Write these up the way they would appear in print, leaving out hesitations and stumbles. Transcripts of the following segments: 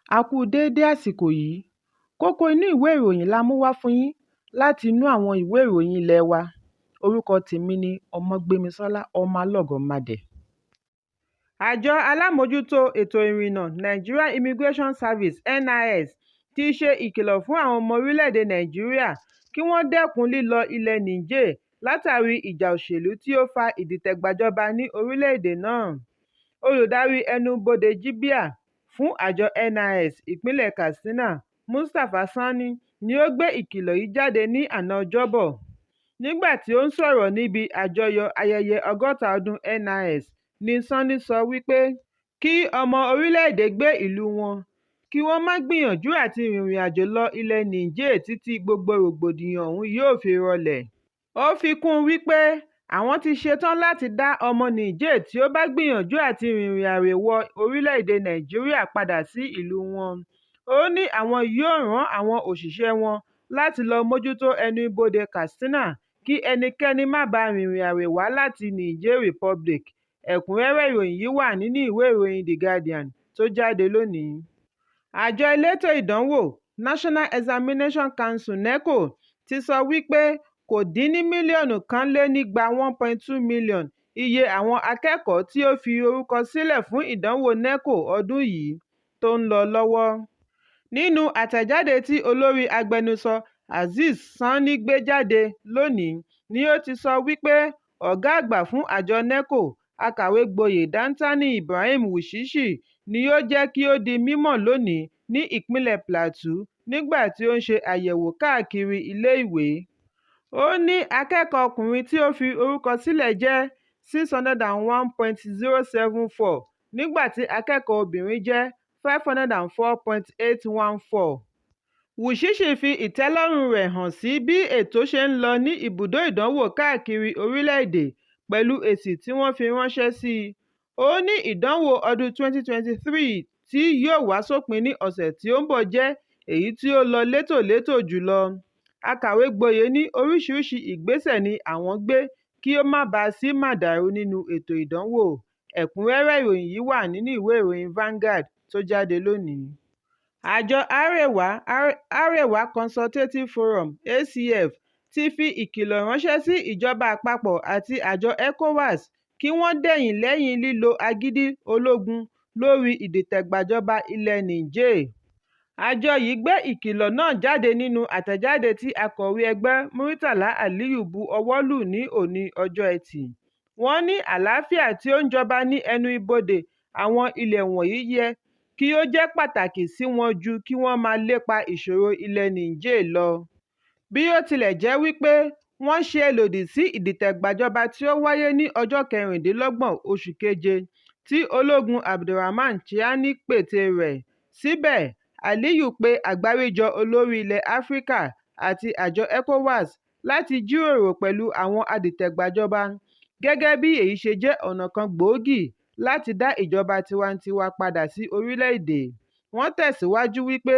A kú déédé àsìkò yìí. Kókó inú ìwé ìròyìn la mú wá fún yín láti inú àwọn ìwé ìròyìn ilé wa. Orúkọ tèmi ni Ọmọgbémisọ́lá ọmọ Alọ́gọ̀madẹ̀. Àjọ alámòójútó ètò ìrìnnà Nigeria Immigration Service (NIS) ti ṣe ìkìlọ̀ fún àwọn ọmọ orílẹ̀-èdè Nàìjíríà kí wọ́n dẹ́kun lílọ ilẹ̀ Niger látàrí ìjà òṣèlú tí ó fa ìdìtẹ̀gbàjọba ní orílẹ̀-èdè náà. Olùdarí ẹnubodè Jibia fún àjọ NIS ìpínlẹ̀ Katsina, Mustapha Sani, ni ó gbé ìkìlọ̀ yìí jáde ní àná Ọjọ́bọ̀. Nígbà tí ó ń sọ̀rọ̀ níbi àjọyọ̀ ayẹyẹ 60 ọdún NIS, ni Sani sọ wípé kí ọmọ orílẹ̀-èdè gbé ìlú wọn, kí wọ́n má gbìyànjú àti rìnrìn àjò lọ ilẹ̀ Niger títí gbogbo rògbòdìyàn ọ̀hún yóò fi rọlẹ̀. Ó fi kún un wípé àwọn ti ṣetán láti dá ọmọ Niger tí ó bá gbìyànjú àti rìnrìn àrè wọ orílẹ̀-èdè Nàìjíríà padà sí ìlú wọn. Ó ní àwọn yóò rán àwọn òṣìṣẹ́ wọn láti lọ mójútó ẹnu ibodè Katsina kí ẹnikẹ́ni má bàa rìnrìn àrè wá láti Niger Republic. Ẹ̀kúnrẹ́rẹ́ ìròyìn yìí wà nínú ìwé ìròyìn The Guardian tó jáde lónìí. Àjọ elétò ìdánwò National Examination Council (NECO) ti sọ wípé kò dín ní mílíọ̀nù kan lé nígba 1.2 million iye àwọn akẹ́kọ̀ọ́ tí ó fi orúkọ sílẹ̀ fún ìdánwò NECO ọdún yìí tó ń lọ lọ́wọ́. Nínú àtẹ̀jáde tí olórí agbẹnusọ Azeez Sani gbé jáde lónìí ni ó ti sọ wípé ọ̀gá àgbà fún àjọ NECO, akàwé gboyè Dantani Ibrahim Wushishi, ni ó jẹ́ kí ó di mímọ̀ lónìí ní ìpínlẹ̀ Plateau nígbà tí ó ń ṣe àyẹ̀wò káàkiri ilé-ìwé. Ó ní akẹ́kọ̀ọ́ ọkùnrin tí ó fi orúkọ sílẹ̀ jẹ́ 601.074 nígbà tí akẹ́kọ̀ọ́ obìnrin jẹ́ 504.814. Wushishi fi ìtẹ́lọ́rùn rẹ̀ hàn sí bí ètò ṣe ń lọ ní ibùdó ìdánwò káàkiri orílẹ̀-èdè pẹ̀lú èsì tí wọ́n fi ránṣẹ́ sí i. Ó ní ìdánwò ọdún 2023 tí yóò wá sópin ní ọ̀sẹ̀ tí ó ń bọ̀ jẹ́ èyí tí ó lọ létòlétò jùlọ. Akàwé gboyè ní oríṣiríṣi ìgbésẹ̀ ni àwọn gbé kí ó má bàa sí màdàrú nínú ètò ìdánwò. Ẹ̀kúnrẹ́rẹ́ ìròyìn yìí wà nínú ìwé ìròyìn Vanguard tó jáde lónìí. Àjọ Arewa Consultative Forum (ACF) ti fi ìkìlọ̀ ránṣẹ́ sí ìjọba àpapọ̀ àti àjọ ECOWAS kí wọ́n dẹ̀yìn lẹ́yìn lílo agídí ológun lórí ìdìtẹ̀gbàjọba ilẹ̀ Niger. Àjọ yìí gbé ìkìlọ̀ náà jáde nínú àtẹ̀jáde tí akọ̀wé ẹgbẹ́ Muritàlá Aliyu bu ọwọ́ lù ní òní ọjọ́ Ẹtì. Wọ́n ní àlàáfíà tí ó ń jọba ní ẹnu ibodè àwọn ilẹ̀ wọ̀nyí yẹ kí ó jẹ́ pàtàkì sí wọn ju kí wọ́n máa lépa ìṣòro ilẹ̀ Niger lọ. Bí ó tilẹ̀ jẹ́ wípé wọ́n ṣe lòdì sí ìdìtẹ̀gbàjọba tí ó wáyé ní ọjọ́ 26 oṣù keje tí ológun Abdurrahman Chiani pète rẹ̀, síbẹ̀ Aliyu pe àgbáríjọ olórí ilẹ̀ Áfíríkà àti àjọ ECOWAS láti jíròrò pẹ̀lú àwọn adìtẹ̀gbàjọba gẹ́gẹ́ bí èyí ṣe jẹ́ ọ̀nà kan gbòógì láti dá ìjọba tiwantiwa padà sí orílẹ̀-èdè. Wọ́n tẹ̀síwájú wípé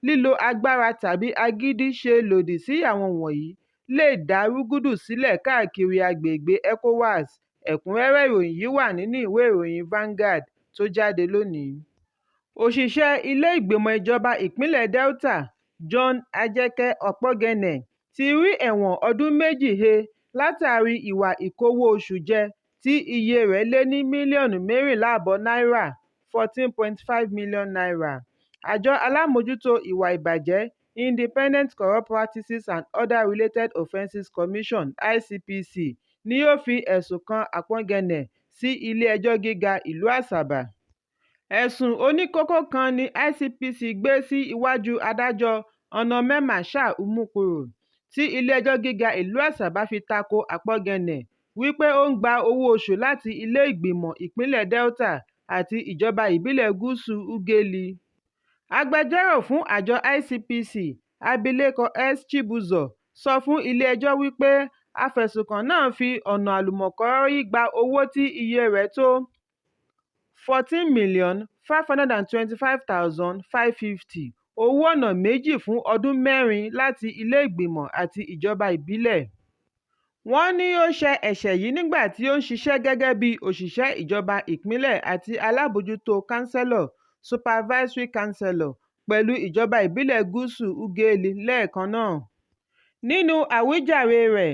lílo agbára tàbí agídí ṣe lòdì sí àwọn wọ̀nyí lè dá rúgúdù sílẹ̀ káàkiri agbègbè ECOWAS. Ẹ̀kúnrẹ́rẹ́ ìròyìn yìí wà nínú ìwé ìròyìn Vanguard tó jáde lónìí. Òṣìṣẹ́ ilé ìgbìmọ̀ ìjọba ìpínlẹ̀ Delta, John Ajeke Okpogene, ti rí ẹ̀wọ̀n ọdún 2 he látàrí ìwà ìkówó oṣù jẹ tí iye rẹ̀ lé ní mílíọ̀nù 4.5 náírà (14.5 million naira). Àjọ alámòójútó ìwà ìbàjẹ́ Independent Corrupt Practices and Other Related Offences Commission (ICPC) ni ó fi ẹ̀sùn kan Okpogene sí ilé-ẹjọ́ gíga ìlú Asaba. Ẹ̀sùn oníkókó kan ni ICPC gbé sí iwájú adájọ́ Onomemacha Umukoro, tí ilé-ẹjọ́ gíga ìlú Asaba fi tako Okpogene wípé ó ń gba owó oṣù láti ilé ìgbìmọ̀ ìpínlẹ̀ Delta àti ìjọba ìbílẹ̀ Gúúsù Ughelli. Agbẹjọ́rò fún àjọ ICPC, Abilékọ S. Chibuzo, sọ fún ilé-ẹjọ́ wípé afẹ̀sùnkàn náà fi ọ̀nà àlùmọ̀kọ́rọ́yí gba owó tí iye rẹ̀ tó 14,525,550 owó ọ̀nà méjì fún ọdún 4 láti ilé ìgbìmọ̀ àti ìjọba ìbílẹ̀. Wọ́n ní ó ṣe ẹ̀ṣẹ̀ yìí nígbà tí ó ń ṣiṣẹ́ gẹ́gẹ́ bí òṣìṣẹ́ ìjọba ìpínlẹ̀ àti alábòójútó kánsẹ́lọ̀ Supervisory Councillor pẹ̀lú ìjọba ìbílẹ̀ Gúúsù Ughelli lẹ́ẹ̀kan náà. Nínú àwíjàre rẹ̀,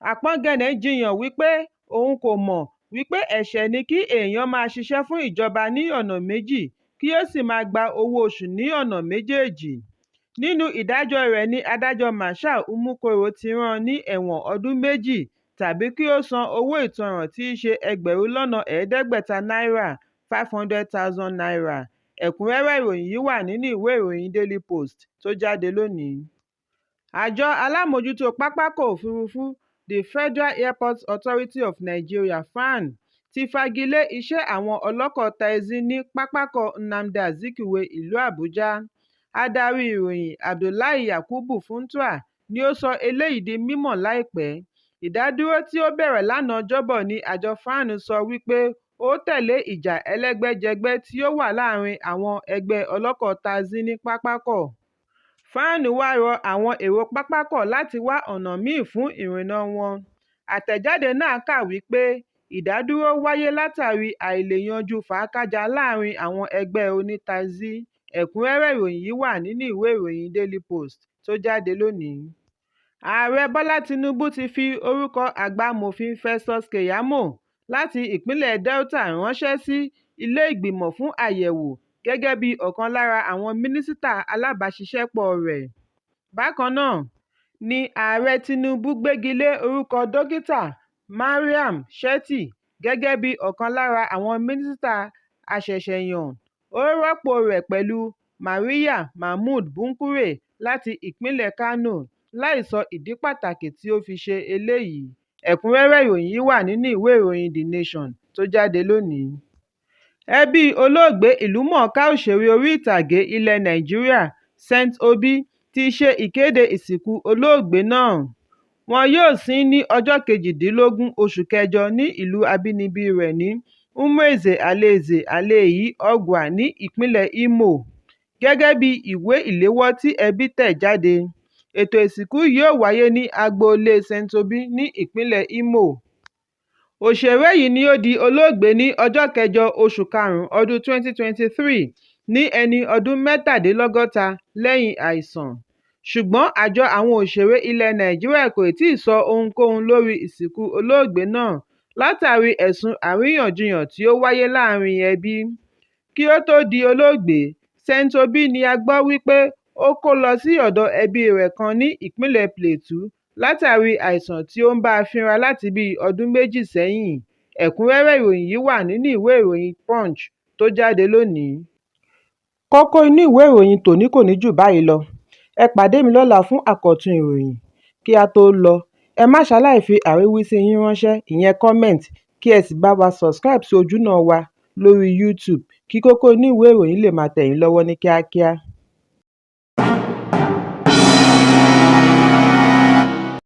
Akpongene jiyàn wípé òun kò mọ̀ wípé ẹ̀ṣẹ̀ ni kí èèyàn máa ṣiṣẹ́ fún ìjọba ní ọ̀nà méjì kí ó sì máa gba owó oṣù ní ọ̀nà méjèèjì. Nínú ìdájọ́ rẹ̀ ni adájọ́ Marshal Umukoro ti rán ní ẹ̀wọ̀n ọdún 2 tàbí kí ó san owó ìtanràn tí í ṣe náírà 500,000. Ẹ̀kúnrẹ́rẹ́ ìròyìn yìí wà nínú ìwé ìròyìn Daily Post tó jáde lónìí. Àjọ alámòjútó pápákọ̀ òfurufú the Federal Airports Authority of Nigeria (FAAN) ti fagilé iṣẹ́ àwọn ọlọ́kọ̀ taxi ní pápákọ̀ Nnamdi Azikiwe ìlú Àbújá. Adarí ìròyìn Abdullahi Yakubu Funtua ni ó sọ eléyìí di mímọ̀ láìpẹ́. Ìdádúró tí ó bẹ̀rẹ̀ lánàá Ọjọ́bọ̀ ní àjọ FAAN sọ wípé ó tẹ̀lé ìjà ẹlẹ́gbẹ́jẹgbẹ́ tí ó wà láàrin àwọn ẹgbẹ́ ọlọ́kọ̀ taxi ní pápákọ̀. FAAN wá rọ àwọn èrò pápákọ̀ láti wá ọ̀nà míì fún ìrìnnà wọn. Àtẹ̀jáde náà kà wípé ìdádúró wáyé látàrí àìlèyanjú fàákájà láàrin àwọn ẹgbẹ́ onítaxi. Ẹ̀kúnrẹ́rẹ́ ìròyìn yìí wà nínú ìwé ìròyìn Daily Post tó jáde lónìí. Ààrẹ Bọ́lá Tinubu ti fi orúkọ àgbàmọ̀fin Festus Keyamo láti ìpínlẹ̀ Delta ránṣẹ́ sí ilé ìgbìmọ̀ fún àyẹ̀wò gẹ́gẹ́ bí ọ̀kan lára àwọn mínísítà alábàáṣiṣẹ́pọ̀ rẹ̀. Bákan náà ni Ààrẹ Tinubu gbégi lé orúkọ Dókítà Mariam Shetty gẹ́gẹ́ bí ọ̀kan lára àwọn mínísítà aṣẹ̀ṣẹ̀yàn. Ó rọ́pò rẹ̀ pẹ̀lú Maria Mahmood Bunkure láti ìpínlẹ̀ Kano láì sọ ìdí pàtàkì tí ó fi ṣe eléyìí. Ẹ̀kúnrẹ́rẹ́ ìròyìn yìí wà nínú ìwé ìròyìn The Nation tó jáde lónìí. Ẹbí olóògbé ìlúmọ̀ọ́ká òṣèré orí ìtàgé ilẹ̀ Nàìjíríà St. Obi ti ṣe ìkéde ìsìnkú olóògbé náà. Wọn yóò sin ní ọjọ́ 18 oṣù kẹjọ ní ìlú abínibí rẹ̀ ní Umueze Alaeze Alaeyi Ọgwa ní ìpínlẹ̀ Imo. Gẹ́gẹ́ bí ìwé ìléwọ́ tí ẹbí tẹ̀ jáde, ètò ìsìnkú yóò wáyé ní agboolé St. Obi ní ìpínlẹ̀ Imo. Òṣèré yìí ni ó di olóògbé ní ọjọ́ kẹjọ oṣù karùn-ún ọdún 2023 ní ẹni ọdún 67 lẹ́yìn àìsàn. Ṣùgbọ́n àjọ àwọn òṣèré ilẹ̀ Nàìjíríà kò tíì sọ ohunkóhun lórí ìsìnkú olóògbé náà látàrí ẹ̀sùn àríyànjiyàn tí ó wáyé láàrin ẹbí. Kí ó tó di olóògbé, St. Obi ni a gbọ́ wípé ó kó lọ sí ọ̀dọ̀ ẹbí rẹ̀ kan ní ìpínlẹ̀ Plateau látàrí àìsàn tí ó ń bá a fínra láti bí ọdún 2 sẹ́yìn. Ẹ̀kúnrẹ́rẹ́ ìròyìn yìí wà nínú ìwé ìròyìn Punch tó jáde lónìí. Kókó inú ìwé ìròyìn tòní kò ní jù báyìí lọ. Ẹ pàdé mi lọ́la fún àkọ́tún ìròyìn. Kí a tó lọ, ẹ má ṣaláì fi àríwísí yín ránṣẹ́, ìyẹn comment, kí ẹ sì bá wa subscribe sí ojúnà wa lórí YouTube kí Kókó Inú Ìwé Ìròyìn lè máa tẹ̀ yín lọ́wọ́ ní kíákíá.